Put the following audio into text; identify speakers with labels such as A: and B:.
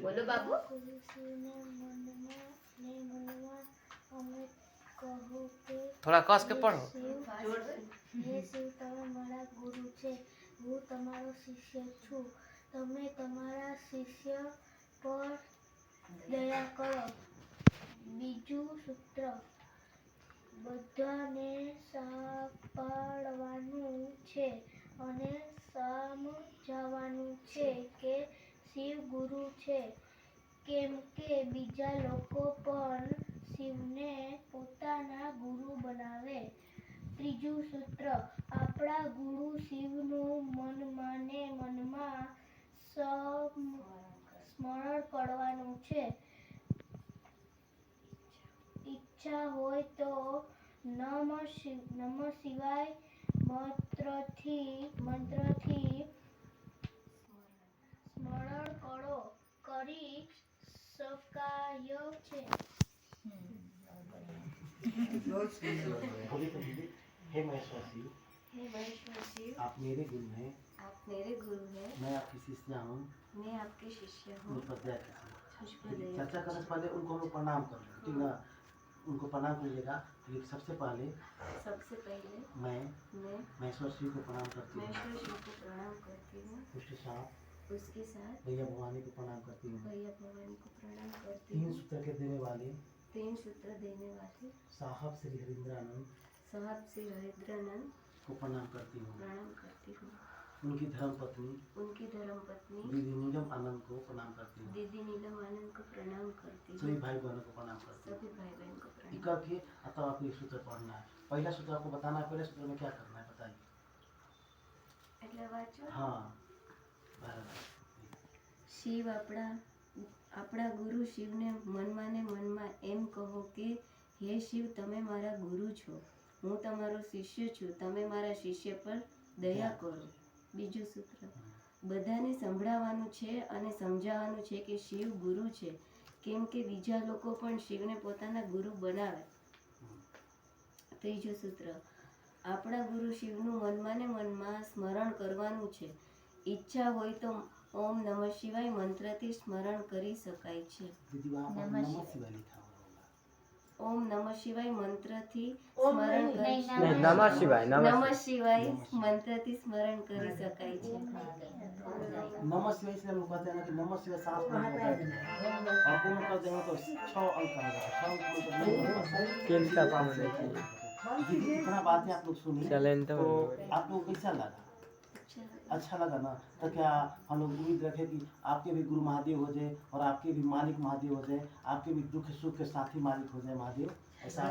A: बोलो बाबू।
B: थोड़ा कस के पढ़ो।
C: हे शिव તમે મારા ગુરુ છે, હું તમારો શિષ્ય છું, તમે તમારા શિષ્ય પર દયા કરો। બીજું સૂત્ર બધાને સાંભળવાનું છે અને સમજાવવાનું છે કે શિવ ગુરુ છે, કેમ કે બીજા લોકો પણ શિવને પોતાના ગુરુ બનાવે। ત્રીજું સૂત્ર આપણા ગુરુ શિવનું મનમાં સ્મરણ કરવાનું છે। ઈચ્છા હોય તો નમઃ શિવાય મંત્રથી સ્મરણ કરી શકાય છે।
D: हे महेश्वर शिव,
A: हे महेश्वर शिव,
D: आप मेरे गुरु हैं,
A: आप मेरे गुरु हैं,
D: मैं आपकी शिष्य हूँ,
A: मैं आपके शिष्य हूँ।
D: मुझ पर दया कीजिए।
A: मुझ पर दया
D: चर्चा करने से पहले उनको हम लोग प्रणाम कर लें, ठीक ना? उनको प्रणाम कीजिएगा। लेकिन सबसे पहले मैं महेश्वर शिव को प्रणाम करती हूँ,
A: महेश्वर शिव को प्रणाम करती हूँ।
D: उसके साथ
A: भैया
D: भवानी को प्रणाम करती हूँ।
A: भवानी को प्रणाम करती
D: तीन
A: हूँ।
D: सूत्र के देने वाले
A: तीन सूत्र देने वाले
D: साहब श्री हरिंद्रानंद को प्रणाम करती हूँ। उनकी धर्म पत्नी दीदी नीलम आनंद को प्रणाम करती हूँ। सभी भाई बहनों को प्रणाम करती हूँ। करके अब आपको एक सूत्र पढ़ना है। पहला सूत्र आपको बताना है, पहले सूत्र में क्या करना है बताइए। हाँ बराबर।
A: शिव આપણા ગુરુ શિવને મનમાં એમ કહો કે હે શિવ તમે મારા ગુરુ છો, હું તમારો શિષ્ય છું, તમે મારા શિષ્ય પર દયા કરો। બીજું સૂત્ર બધાને સંભળાવવાનું છે અને સમજાવવાનું છે કે શિવ ગુરુ છે, કેમ કે બીજા લોકો પણ શિવને પોતાના ગુરુ બનાવે। ત્રીજું સૂત્ર આપણા ગુરુ શિવનું મનમાં સ્મરણ કરવાનું છે, ઈચ્છા હોય તો ओम नमः शिवाय मंत्रથી स्मरण કરી શકાય છે।
D: नमः शिवाय लिखा हुआ होगा।
A: ओम नमः शिवाय मंत्रથી સ્મરણ કરી
B: नमः शिवाय
A: नमः शिवाय मंत्रથી स्मरण કરી શકાય છે।
D: नमः शिवाय इसलिए हम लोग कहते हैं ना कि नमः शिवाय सांस में होता है, और पूर्ण कर देंगे तो 6 अंक आ जाएगा। 6 अंक दीदी इतना बात है आप लोग सुनिए, तो आप लोग कैसा लगा? अच्छा लगा ना? तो क्या हम लोग उम्मीद रखें कि आपके भी गुरु महादेव हो जाए और आपके भी मालिक महादेव हो जाए, आपके भी दुख सुख के साथी मालिक हो जाए महादेव, ऐसा